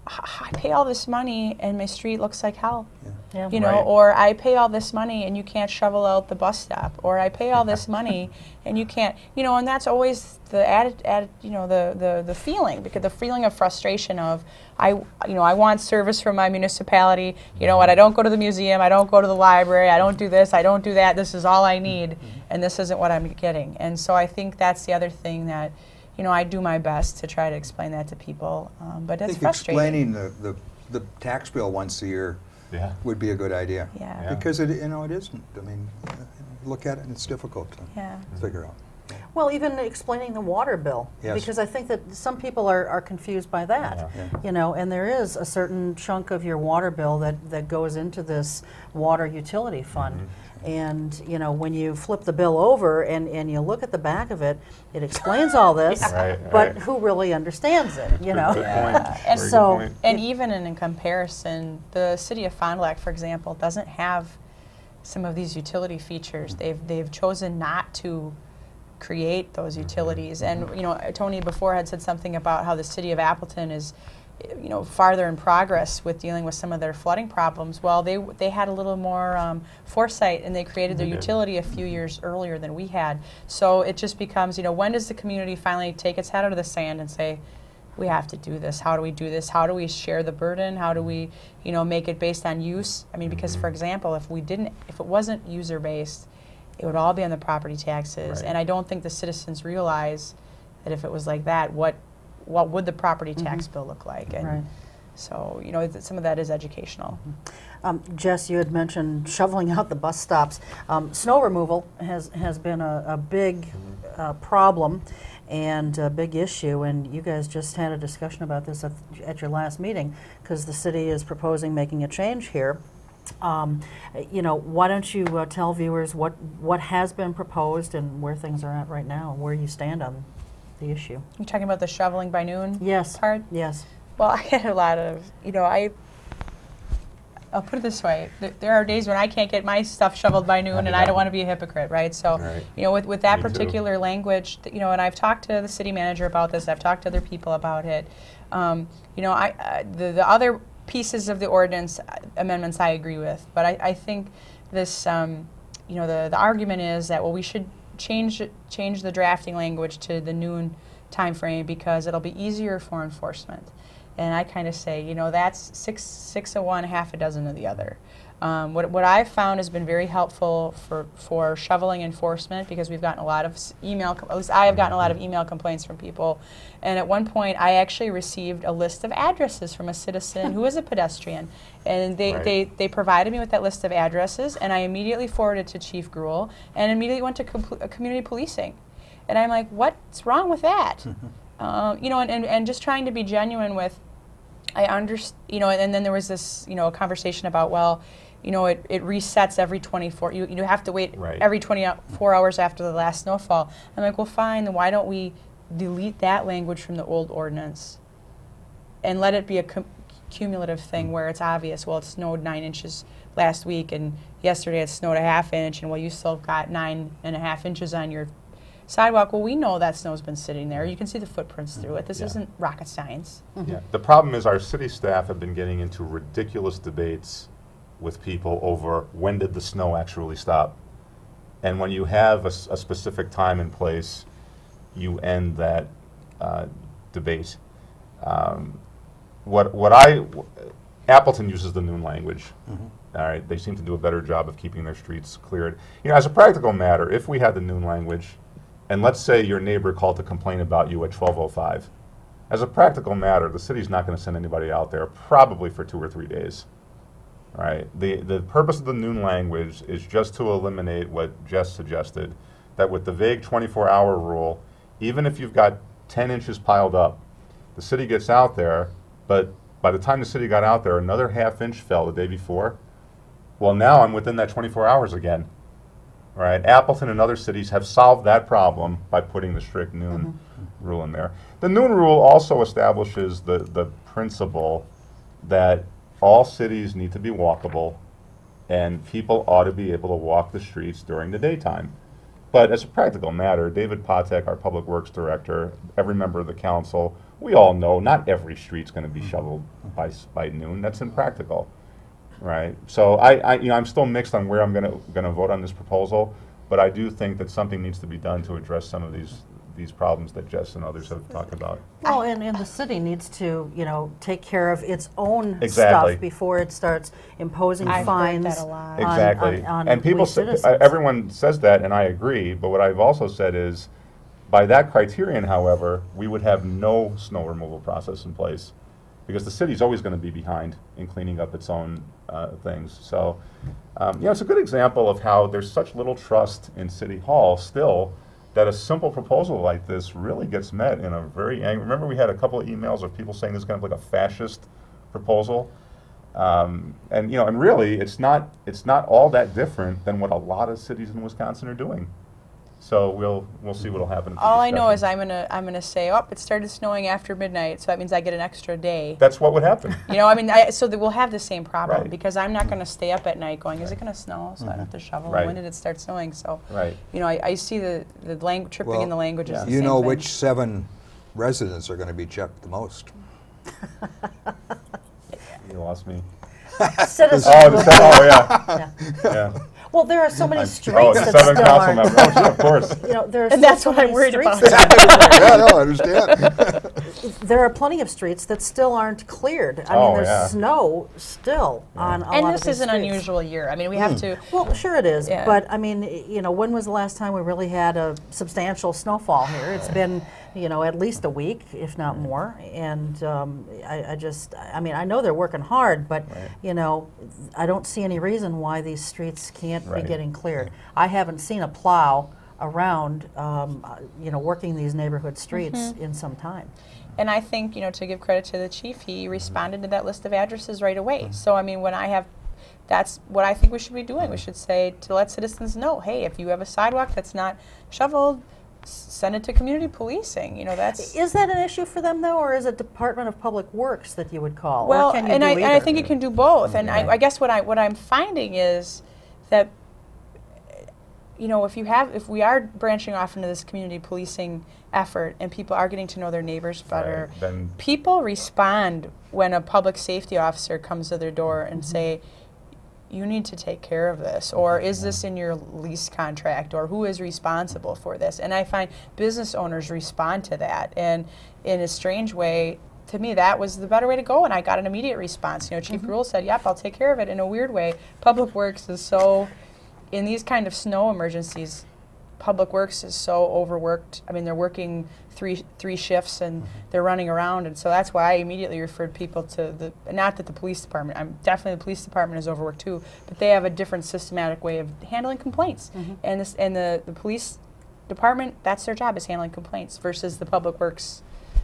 I pay all this money and my street looks like hell. Yeah. You know, or I pay all this money and you can't shovel out the bus stop, or I pay all this money and you can't, you know, and that's always the the feeling, because the feeling of frustration of I want service from my municipality. You know what? I don't go to the museum, I don't go to the library, I don't do this, I don't do that. This is all I need, and this isn't what I'm getting. And so I think that's the other thing that, you know, I do my best to try to explain that to people, but it's frustrating. Explaining the tax bill once a year would be a good idea. Yeah. Because it isn't. I mean, look at it and it's difficult to figure out. Well, even explaining the water bill, because I think that some people are confused by that. You know, and there is a certain chunk of your water bill that goes into this water utility fund. And, you know, when you flip the bill over and you look at the back of it, it explains all this, but who really understands it, you know? And so, and even in comparison, the city of Fond du Lac, for example, doesn't have some of these utility features. They've chosen not to create those utilities. And, you know, Tony before had said something about how the city of Appleton is, you know, farther in progress with dealing with some of their flooding problems. Well, they had a little more foresight, and they created their utility a few years earlier than we had. So it just becomes, you know, when does the community finally take its head out of the sand and say, we have to do this? How do we do this? How do we share the burden? How do we, you know, make it based on use? I mean, because for example, if it wasn't user-based, it would all be on the property taxes. And I don't think the citizens realize that if it was like that, what would the property tax bill look like? And so, you know, some of that is educational. Jess, you had mentioned shoveling out the bus stops. Snow removal has been a big problem and a big issue, and you guys just had a discussion about this at your last meeting, because the city is proposing making a change here. You know, why don't you tell viewers what has been proposed and where things are at right now, and where you stand on the issue? You're talking about the shoveling by noon part? Yes. Well, I had a lot of, you know, I'll put it this way. There are days when I can't get my stuff shoveled by noon, and I don't want to be a hypocrite, right? So, you know, with that particular language, you know, and I've talked to the city manager about this, I've talked to other people about it. You know, the other pieces of the ordinance amendments I agree with, but I think this, you know, the argument is that, well, we should change the drafting language to the noon time frame because it'll be easier for enforcement. And I kind of say, you know, that's six of one, half a dozen of the other. What I've found has been very helpful for shoveling enforcement, because we've gotten a lot of at least I have gotten a lot of email complaints from people. And at one point, I actually received a list of addresses from a citizen who is a pedestrian. And they provided me with that list of addresses, and I immediately forwarded to Chief Gruhl, and immediately went to community policing. And I'm like, what's wrong with that? You know, and just trying to be genuine with, you know, and then there was this, you know, a conversation about, well, you know, it resets every 24, you have to wait every 24 hours after the last snowfall. I'm like, well, fine, then why don't we delete that language from the old ordinance and let it be cumulative thing where it's obvious, well, it snowed 9 inches last week and yesterday it snowed a ½ inch, and well, you still got 9.5 inches on your sidewalk. Well, we know that snow's been sitting there. You can see the footprints through it. This isn't rocket science. Yeah. The problem is our city staff have been getting into ridiculous debates with people over when did the snow actually stop. And when you have a specific time and place, you end that debate. Appleton uses the noon language. All right, they seem to do a better job of keeping their streets cleared. You know, as a practical matter, if we had the noon language, and let's say your neighbor called to complain about you at 12:05, as a practical matter, the city's not going to send anybody out there probably for 2 or 3 days. All right, the purpose of the noon language is just to eliminate what Jess suggested, that with the vague 24-hour rule, even if you've got 10 inches piled up, the city gets out there, but by the time the city got out there, another ½ inch fell the day before. Well, now I'm within that 24 hours again. All right, Appleton and other cities have solved that problem by putting the strict noon rule in there. The noon rule also establishes the principle that all cities need to be walkable and people ought to be able to walk the streets during the daytime. But as a practical matter, David Patek, our Public Works Director, every member of the council, we all know not every street's going to be shoveled by noon. That's impractical, right? So I'm still mixed on where I'm going to vote on this proposal, but I do think that something needs to be done to address some of these problems that Jess and others have talked about. Well, and the city needs to, take care of its own Exactly. stuff before it starts imposing I've fines heard that a lot. Exactly. on And people, citizens. everyone says that, and I agree, but what I've also said is, by that criterion, however, we would have no snow removal process in place, because the city's always going to be behind in cleaning up its own things. So, it's a good example of how there's such little trust in City Hall still, that a simple proposal like this really gets met in a very angry. Remember, we had a couple of emails of people saying this is kind of like a fascist proposal, and really, it's not all that different than what a lot of cities in Wisconsin are doing. So we'll see what'll happen. All I know is I'm gonna say, oh, it started snowing after midnight, so that means I get an extra day. That's what would happen. So that we'll have the same problem, Right. because I'm not gonna stay up at night going, is it gonna snow? So I don't have to shovel. Right. When did it start snowing? So Right. I see the tripping in the language is the You same know thing. which 7 residents are going to be checked the most. You lost me. Citizens. Yeah. Yeah. Well, there are so many streets Oh, the that 7 still council aren't. members. Oh, sure, of course. There are And still that's so what I'm many worried streets about. that- Yeah, no, I understand. There are plenty of streets that still aren't cleared. I Oh, mean, there's yeah. snow still on a lot And of this these is an streets. unusual year. I mean, we have to. Well, sure it is, Yeah. but I mean, when was the last time we really had a substantial snowfall here? It's been, at least a week, if not more. And I know they're working hard, but I don't see any reason why these streets can't be Right. getting cleared. I haven't seen a plow around, working these neighborhood streets in some time. And I think, to give credit to the chief, he responded to that list of addresses right away. So, I mean, that's what I think we should be doing. We should say to let citizens know, hey, if you have a sidewalk that's not shoveled, send it to community policing. That's. Is that an issue for them, though, or is it Department of Public Works that you would call? Well, or can you and do I either? think you can do both. And I guess what I'm finding is that, if we are branching off into this community policing effort and people are getting to know their neighbors better, Right, then- people respond when a public safety officer comes to their door and say, you need to take care of this, or is this in your lease contract, or who is responsible for this? And I find business owners respond to that, and in a strange way, to me, that was the better way to go, and I got an immediate response. Chief Rule said, yep, I'll take care of it. In a weird way, Public Works is so, in these kind of snow emergencies, Public Works is so overworked. I mean, they're working three shifts and they're running around, and so that's why I immediately referred people to not that the police department, definitely the police department is overworked too, but they have a different systematic way of handling complaints. And the police department, that's their job, is handling complaints, versus the Public Works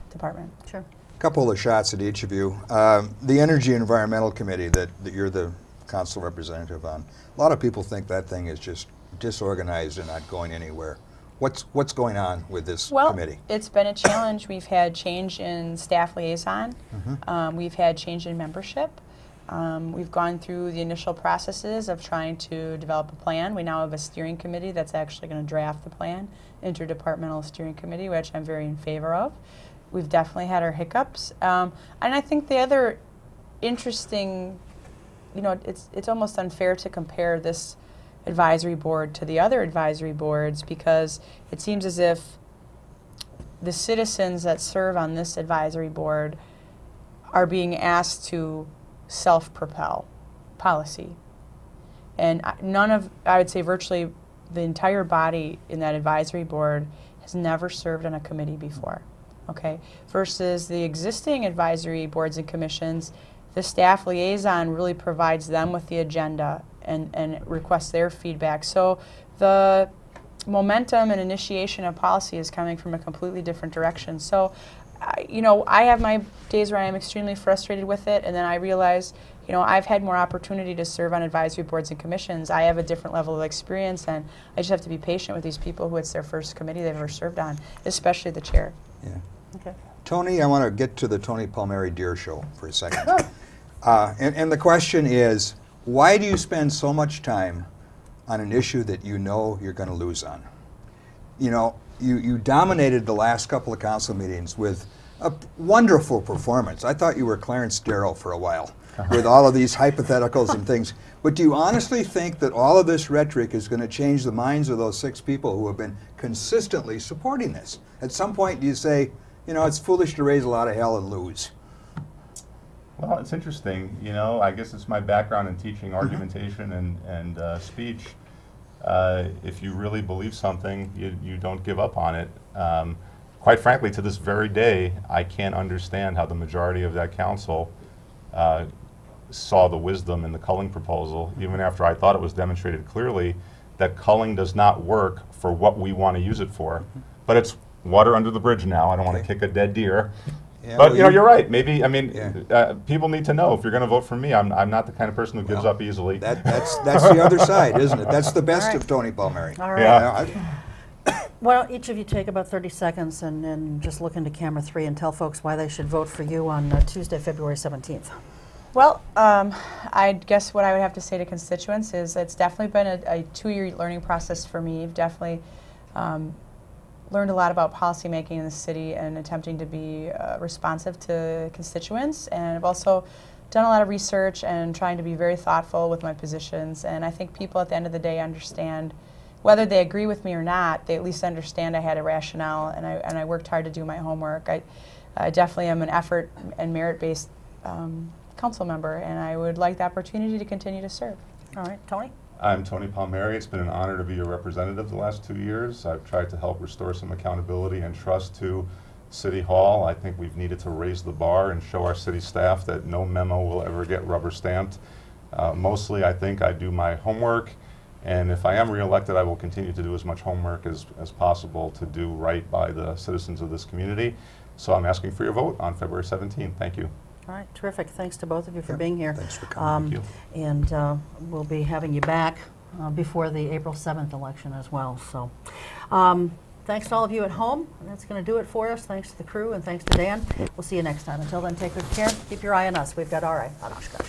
department. Sure. A couple of shots at each of you. The Energy and Environmental Committee that you're the council representative on, a lot of people think that thing is just disorganized and not going anywhere. What's going on with this Well, committee? it's been a challenge. We've had change in staff liaison. We've had change in membership. We've gone through the initial processes of trying to develop a plan. We now have a steering committee that's actually going to draft the plan, interdepartmental steering committee, which I'm very in favor of. We've definitely had our hiccups. And I think the other interesting, it's almost unfair to compare this advisory board to the other advisory boards, because it seems as if the citizens that serve on this advisory board are being asked to self-propel policy. And I would say virtually the entire body in that advisory board has never served on a committee before, okay? Versus the existing advisory boards and commissions, the staff liaison really provides them with the agenda and requests their feedback. So the momentum and initiation of policy is coming from a completely different direction. So, I have my days where I am extremely frustrated with it, and then I realize, I've had more opportunity to serve on advisory boards and commissions. I have a different level of experience, and I just have to be patient with these people who it's their first committee they've ever served on, especially the chair. Yeah. Okay. Tony, I want to get to the Tony Palmeri Deer Show for a second. And the question is, why do you spend so much time on an issue that you know you're going to lose on? You dominated the last couple of council meetings with a wonderful performance. I thought you were Clarence Darrow for a while with all of these hypotheticals and things. But do you honestly think that all of this rhetoric is going to change the minds of those 6 people who have been consistently supporting this? At some point, do you say, it's foolish to raise a lot of hell and lose? Well, it's interesting. I guess it's my background in teaching argumentation and speech. If you really believe something, you don't give up on it. Quite frankly, to this very day, I can't understand how the majority of that council saw the wisdom in the culling proposal, even after I thought it was demonstrated clearly that culling does not work for what we want to use it for. But it's water under the bridge now. I don't want to kick a dead deer. Yeah, but you're right. Maybe people need to know, if you're going to vote for me, I'm not the kind of person who gives up easily. That's the other side, isn't it? That's the best of Tony Palmeri. All right. Yeah. Why don't each of you take about 30 seconds and just look into camera 3 and tell folks why they should vote for you on Tuesday, February 17th. Well, I guess what I would have to say to constituents is it's definitely been a 2-year learning process for me. I've definitely learned a lot about policymaking in the city and attempting to be responsive to constituents. And I've also done a lot of research and trying to be very thoughtful with my positions. And I think people at the end of the day understand, whether they agree with me or not, they at least understand I had a rationale, and I worked hard to do my homework. I definitely am an effort and merit-based council member, and I would like the opportunity to continue to serve. All right, Tony? I'm Tony Palmeri. It's been an honor to be your representative the last 2 years. I've tried to help restore some accountability and trust to City Hall. I think we've needed to raise the bar and show our city staff that no memo will ever get rubber stamped. Mostly, I think I do my homework, and if I am reelected, I will continue to do as much homework as possible to do right by the citizens of this community. So I'm asking for your vote on February 17th. Thank you. All right, terrific. Thanks to both of you for being here. Thanks for coming. Thank you. And we'll be having you back before the April 7th election as well. So thanks to all of you at home. That's going to do it for us. Thanks to the crew and thanks to Dan. We'll see you next time. Until then, take good care. Keep your eye on us. We've got our eye on Oshkosh.